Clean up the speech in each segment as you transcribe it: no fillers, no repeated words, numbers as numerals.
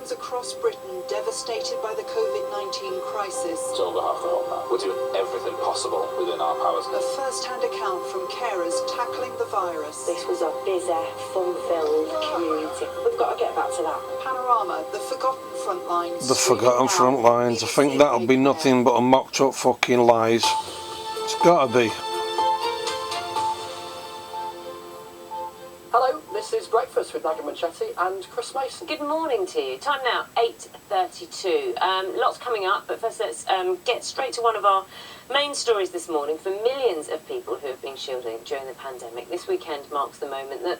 Homes across Britain devastated by the COVID-19 crisis. So on behalf of the help now, we're doing everything possible within our powers. A first-hand account from carers tackling the virus. This was a busy, fun-filled community. We've got to get back to that. Panorama, the forgotten front lines. The forgotten front lines. I think that'll be nothing but a mocked up fucking lies. It's gotta be. Hello, this is Breakfast with Nagin Manchetti and Chris Mason. Good morning to you. Time now, 8:32. Lots coming up, but first let's get straight to one of our main stories this morning. For millions of people who have been shielding during the pandemic, this weekend marks the moment that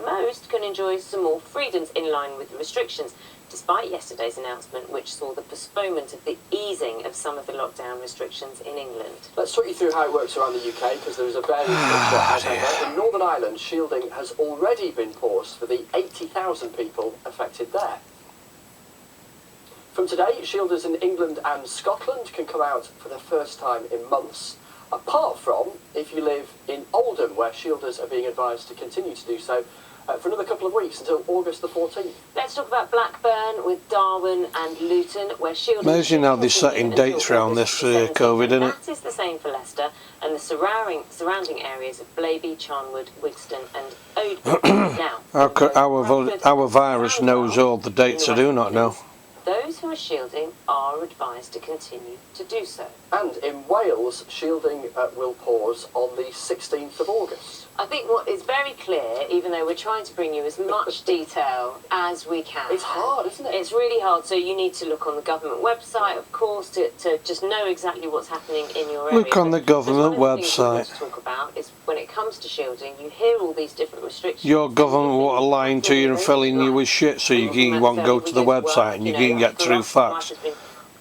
most can enjoy some more freedoms in line with the restrictions, despite yesterday's announcement, which saw the postponement of the easing of some of the lockdown restrictions in England. Let's talk you through how it works around the UK, because there is a varied picture. In Northern Ireland, shielding has already been paused for the 80,000 people affected there. From today, shielders in England and Scotland can come out for the first time in months, apart from if you live in Oldham, where shielders are being advised to continue to do so for another couple of weeks until August the 14th. Let's talk about Blackburn with Darwin and Luton, where shielding... Amazing how they're setting dates around this COVID, isn't it? That is the same for Leicester and the surrounding areas of Blaby, Charnwood, Wigston and Oadby. Now, Our virus knows all the dates I do not know. those who are shielding are advised to continue to do so. And in Wales, shielding will pause on the 16th of August. I think what is very clear, even though we're trying to bring you as much detail as we can. It's hard, isn't it? It's really hard, so you need to look on the government website, of course, to just know exactly what's happening in your area. Look on the government one of the things we want website. to talk about is when it comes to shielding, you hear all these different restrictions. Your government will lying to you and filling you with shit so you won't go to the website and you can get true facts.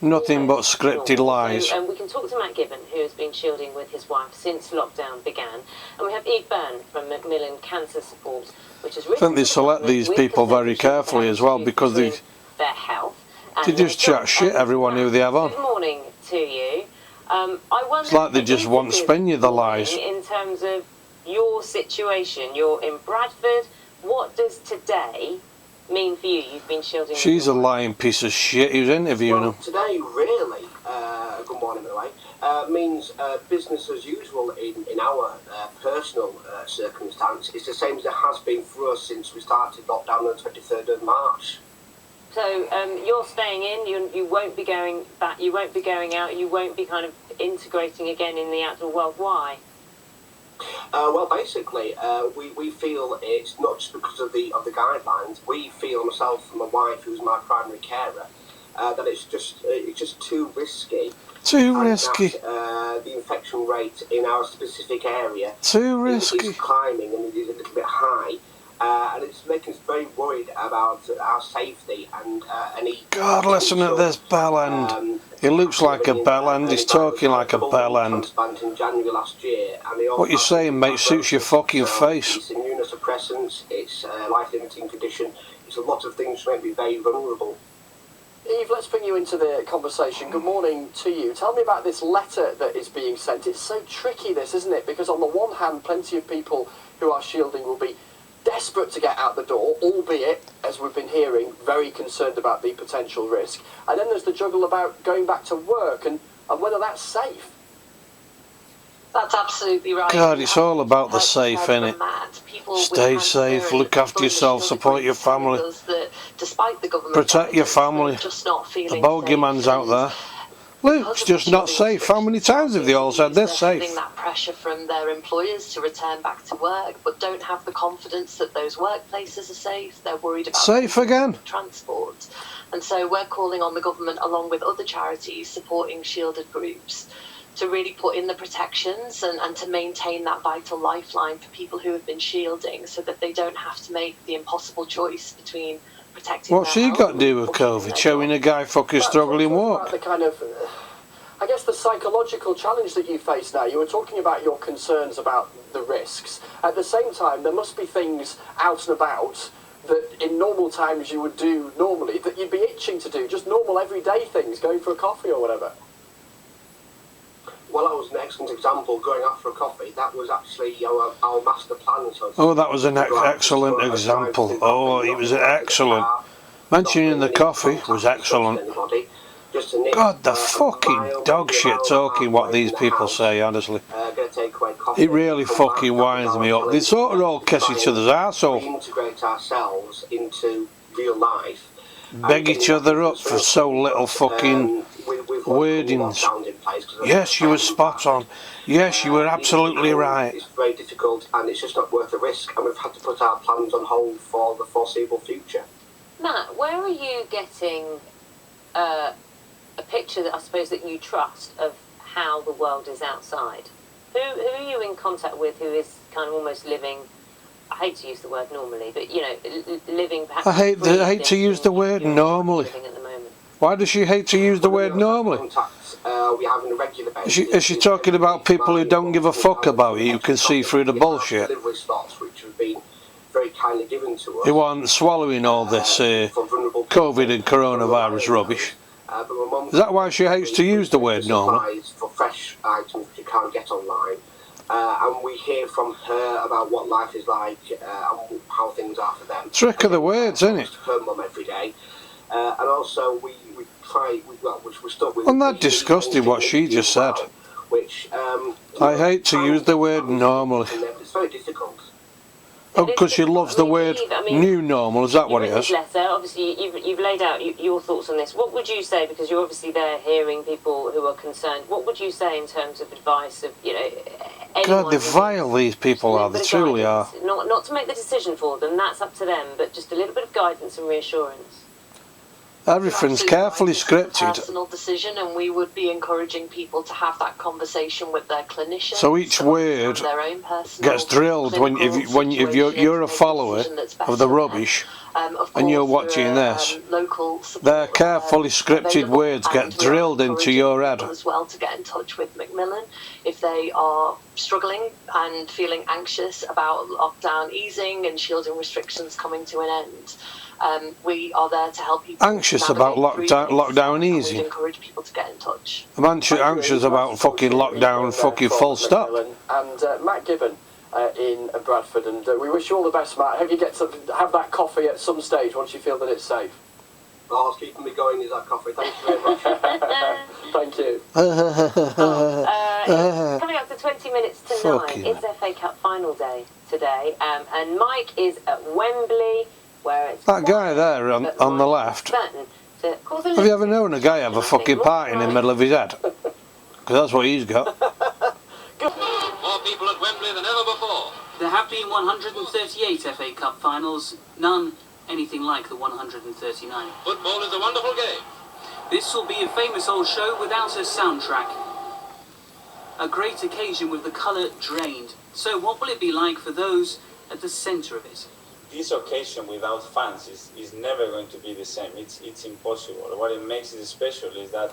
Nothing but scripted lies. So, we can talk to Matt Gibbon, who has been shielding with his wife since lockdown began. And we have Eve Byrne from Macmillan Cancer Support, which has I think they select these people very carefully as well, because they just chat shit everyone who they have on. Good morning to you. It's like they just want to spin you the lies. In terms of your situation, you're in Bradford. What does today mean for you? You've been shielding. She's a lying piece of shit who's interviewing him. Today, really, good morning, by the way, means business as usual in our personal circumstance. It's the same as it has been for us since we started lockdown on the 23rd of March. So you're staying in. You won't be going back. You won't be going out. You won't be kind of integrating again in the outdoor world. Why? Well, basically, we feel it's not just because of the guidelines. We feel, myself and my wife, who's my primary carer, that it's just too risky. Too risky. The infection rate in our specific area Too risky. is climbing and it is a little bit high. And it's making us very worried about our safety and any... God, listen to this bellend. He looks like a bellend, he's talking like a bellend. In January last year, and What you're saying, mate, suits your fucking face. It's immunosuppressants, it's a life-limiting condition, it's a lot of things which make me very vulnerable. Eve, let's bring you into the conversation. Good morning to you. Tell me about this letter that is being sent. It's so tricky, this, isn't it? Because on the one hand, plenty of people who are shielding will be desperate to get out the door, albeit, as we've been hearing, very concerned about the potential risk. And then there's the juggle about going back to work and whether that's safe. That's absolutely right. God, it's all about the safe, innit? Stay safe, look after yourself, support your family. Protect your family. The bogeyman's out there. Look, it's just not safe. How many times have they all said they're safe? Feeling that pressure from their employers to return back to work, but don't have the confidence that those workplaces are safe. They're worried about safe again. Transport. And so we're calling on the government, along with other charities supporting shielded groups, to really put in the protections and to maintain that vital lifeline for people who have been shielding, so that they don't have to make the impossible choice between protecting. What's she got to do with COVID? Showing a guy fucking struggling walk. The kind of, I guess, the psychological challenge that you face now. You were talking about your concerns about the risks. At the same time, there must be things out and about that in normal times you would do normally that you'd be itching to do, just normal everyday things, going for a coffee or whatever. Well, that was an excellent example, going out for a coffee. That was actually our master plan. So oh, that was an excellent example. Oh, it was excellent. Mentioning the coffee was excellent. God, the fucking dog shit talking what these people say, honestly. It really fucking winds me up. They sort of all kiss each other's arsehole. Integrate ourselves into real life. Beg each other up for so little fucking wordings. Yes, you were spot on. Yes, you were absolutely right. It's very difficult and it's just not worth the risk, and we've had to put our plans on hold for the foreseeable future. Matt, where are you getting a picture that I suppose that you trust of how the world is outside? Who are you in contact with who is kind of almost living, I hate to use the word normally, but you know, living perhaps... I hate to use the word normally. At the moment. Why does she hate to use the word normally? We have on a regular basis. Is she talking about people who don't give a fuck about you, who can see through the bullshit? Delivery slots which have been very kindly given to us. Who aren't swallowing all this COVID and coronavirus rubbish? Is that why she hates to use the word normal? For fresh items which you can't get online. And we hear from her about what life is like and how things are for them. Trick of the words, isn't it? Her mum every day. And also we try, which we're stuck with. I'm not disgusted what she just said. Which, I hate to use the word normally. It's very difficult. Oh, because she loves the word new normal, is that what it is? Letter, obviously, you've laid out your thoughts on this. What would you say, because you're obviously there hearing people who are concerned, what would you say in terms of advice of, you know, God, they vile these people are, they truly are. Not to make the decision for them, that's up to them, but just a little bit of guidance and reassurance. Everything's carefully scripted. Personal decision, and we would be encouraging people to have that conversation with their clinician. So each word gets drilled if you're a follower of the rubbish and you're watching this. Their carefully scripted words get drilled into your head. As well, to get in touch with Macmillan if they are struggling and feeling anxious about lockdown easing and shielding restrictions coming to an end. We are there to help people. Anxious about lockdown easy. We encourage people to get in touch. I'm anxious about fucking lockdown, fucking full stop. And Matt Gibbon in Bradford, and we wish you all the best, Matt. I hope you get to have that coffee at some stage once you feel that it's safe. All that's keeping me going is that coffee. Thank you very much. Thank you. It's coming up to 20 minutes to 9. It's FA Cup final day today, and Mike is at Wembley, where it's that guy there on the left. Have you ever known a guy have a fucking party in the middle of his head? Because that's what he's got. More people at Wembley than ever before. There have been 138 FA Cup finals, none anything like the 139. Football is a wonderful game. This will be a famous old show without a soundtrack. A great occasion with the colour drained. So what will it be like for those at the centre of it? This occasion without fans is never going to be the same. It's impossible. What it makes it special is that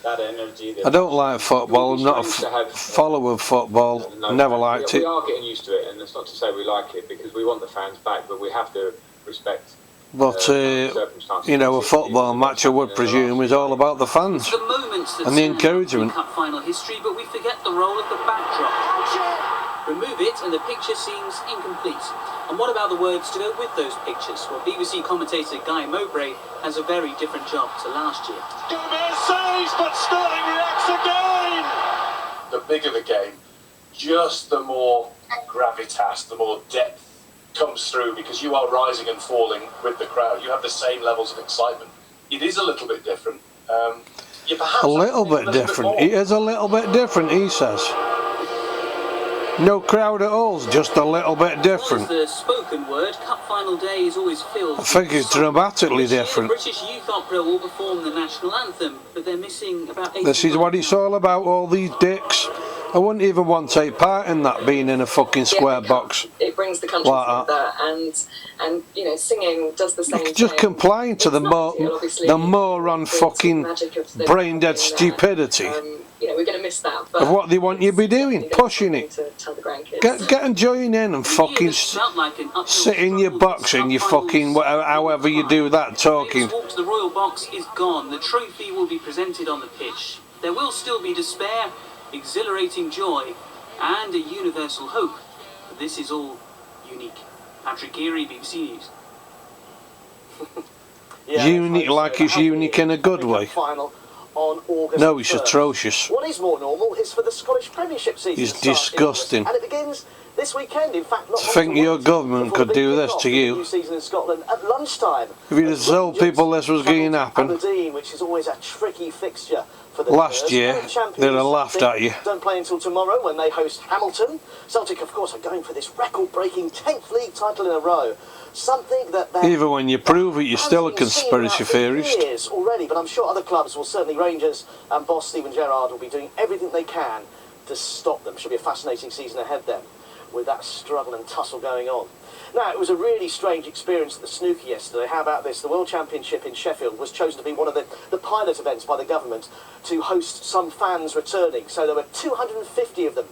energy. I don't like football. I'm not a follower of football. Never liked it. We are getting used to it, and it's not to say we like it because we want the fans back, but we have to respect. But you know, a football match, I would presume, is all about the fans and the encouragement. Cup final history, but we forget the role of the backdrop. Remove it and the picture seems incomplete. And what about the words to go with those pictures? Well, BBC commentator Guy Mowbray has a very different job to last year. Gomez saves, but Sterling reacts again! The bigger the game, just the more gravitas, the more depth comes through, because you are rising and falling with the crowd. You have the same levels of excitement. It is a little bit different. A little bit different. It is a little bit different, he says. No crowd at all, just a little bit different. The spoken word, Cup final day is always filled. I think it's dramatically different. The British Youth Opera will perform the national anthem, but they're missing about 80. This is what it's all about, all these dicks. I wouldn't even want to take part in that, being in a fucking square box. It brings the country together, and you know, singing does the same thing. Just complying to the moron fucking brain dead stupidity. You know, we're going to miss that. Of what they want you to be doing, pushing it. Get and join in and fucking sit in your box and you fucking however you do that talking. The walk to the Royal Box is gone. The trophy will be presented on the pitch. There will still be despair, exhilarating joy, and a universal hope. But this is all unique. Patrick Geary, BBC News. Unique like it's unique in a good way. Final on August No, it's 1st. atrocious. What is more normal is for the Scottish Premiership season It's to start in disgusting. August, and it begins this weekend. In fact, not To long think your wait government before could the big do this kick-off to of the you. new season in Scotland at lunchtime. If you'd have told people this was going to happen Aberdeen, which is always a tricky fixture for the last Spurs. year, Current champions they'd have laughed Celtic at you. don't play until tomorrow when they host Hamilton. Celtic, of course, are going for this record-breaking 10th league title in a row. Something that Even when you prove it, you're still a conspiracy theorist. years already, but I'm sure other clubs will, certainly Rangers and boss Steven Gerrard will be doing everything they can to stop them. Should be a fascinating season ahead then, with that struggle and tussle going on. Now, it was a really strange experience at the snooker yesterday. How about this? The World Championship in Sheffield was chosen to be one of the pilot events by the government to host some fans returning. So there were 250 of them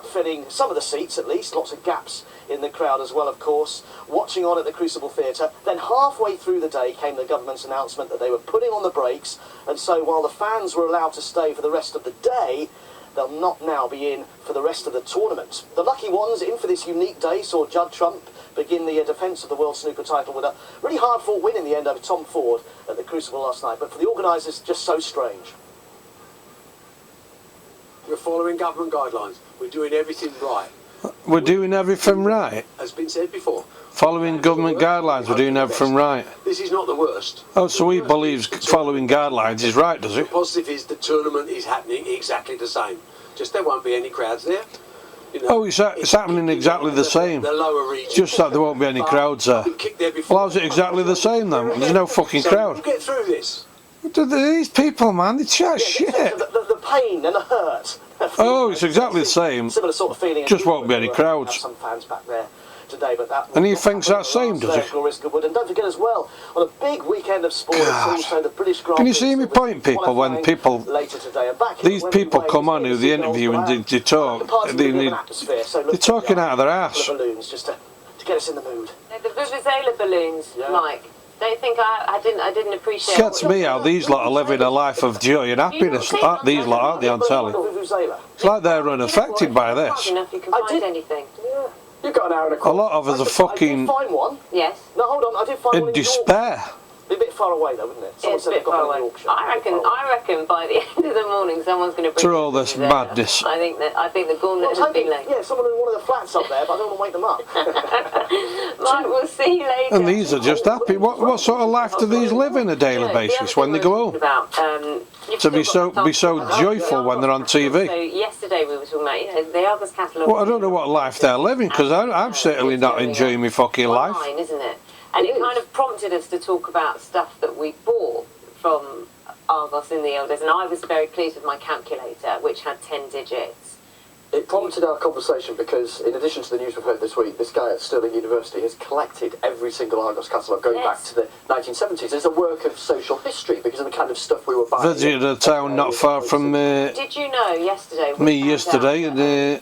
filling some of the seats at least, lots of gaps in the crowd as well, of course, watching on at the Crucible Theatre. Then halfway through the day came the government's announcement that they were putting on the brakes, and so while the fans were allowed to stay for the rest of the day, they'll not now be in for the rest of the tournament. The lucky ones in for this unique day saw Judd Trump begin the defence of the World Snooker title with a really hard-fought win in the end over Tom Ford at the Crucible last night. But for the organisers, just so strange. We're following government guidelines. We're doing everything right. We're doing everything right. As been said before. Following government guidelines, we're doing everything right. This is not the worst. Oh, so he believes following guidelines is right, does he? The positive is the tournament is happening exactly the same. Just there won't be any crowds there. You know, Oh, it's happening exactly the same. The lower region. Just that there won't be any crowds there. Well, how's it exactly the same then? There's no fucking crowd. We'll get through this. These people, man, they chat shit. The pain and the hurt. Oh, it's exactly the same. Similar sort of feeling. Just won't be any crowds. Some fans back there today, but that. And he thinks that same, does he? Glorious Goodwood. And don't forget as well, on a big weekend of sport, it's also the British Grand Prix. Can you see me point, people, when people, later today. And back these people come on who they interview and they talk, they're talking out of their ass. Balloons just to get us in the mood. The Vuvuzela balloons, Mike. Don't think I didn't appreciate. Gets me how these lot are living a life of joy and happiness. These lot, aren't they, on telly? It's like they're unaffected by this. Enough you can find anything. You've got an hour and a quarter. A lot of us are fucking I did find one. Yes. No, hold on. I did find one in despair. Be a bit far away though, wouldn't it? Someone It's a bit far away. I reckon by the end of the morning someone's going to bring. Through all this madness. I think the gauntlet has been laid. Yeah, someone in one of the flats up there, but I don't want to wake them up. Mike, we'll see you later. And these are just happy. What sort of life do these live on a daily basis when they go home? To be so joyful when they're on TV. So yesterday we were talking about the Argos catalogue. Well, I don't know what life they're living because I'm certainly not enjoying my fucking life. Online, isn't it? And it kind of prompted us to talk about stuff that we bought from Argos in the old days. And I was very pleased with my calculator, which had 10 digits. It prompted our conversation because, in addition to the news we've heard this week, this guy at Stirling University has collected every single Argos catalogue going back to the 1970s. It's a work of social history because of the kind of stuff we were buying. Visited a town not far from Did you know yesterday?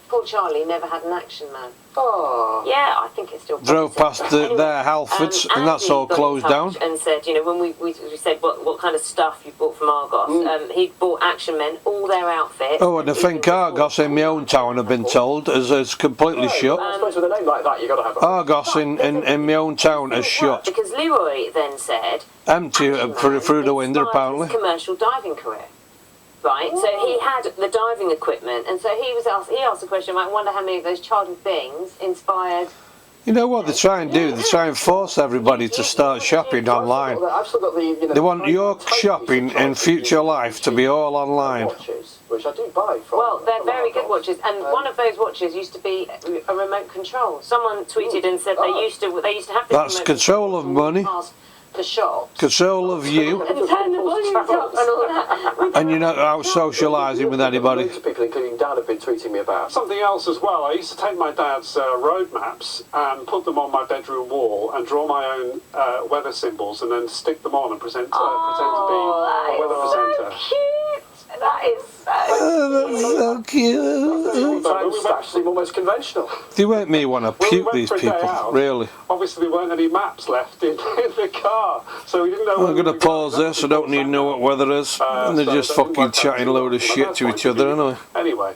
Poor Charlie never had an action man. Oh. Yeah, I think it's still. Drove past their Halfords and that's all closed down. And said, when we said what kind of stuff you bought from Argos, he bought Action Men, all their outfits. Oh, and I think Argos in my own town, I've been told, is completely shut. I suppose with a name like that, you've got to have Argos in my own town is shut. Because Leroy then said, empty through the window apparently. Commercial diving career. Right, so he had the diving equipment, and so he asked the question, I wonder how many of those childhood things inspired. You know what they try and do? They try and force everybody to start shopping online. They want your shopping in future life to be all online. Which I do buy from. Well, they're very good watches, and one of those watches used to be a remote control. Someone tweeted and said they used to have this. That's control of money. The shop. Control of you. And turn the volume up and all that. And you're not out socialising with anybody. People, including Dad, have been tweeting me about. Something else as well. I used to take my dad's road maps and put them on my bedroom wall and draw my own weather symbols and then stick them on and pretend to be a weather presenter. So cute. That is so cute. It's actually almost conventional. They make me want to puke, these people, really. Obviously, there weren't any maps left in the car, so we didn't know. I'm going to pause this. I don't need to know what weather is. And they're just fucking chatting a load of shit to each other, anyway. Anyway.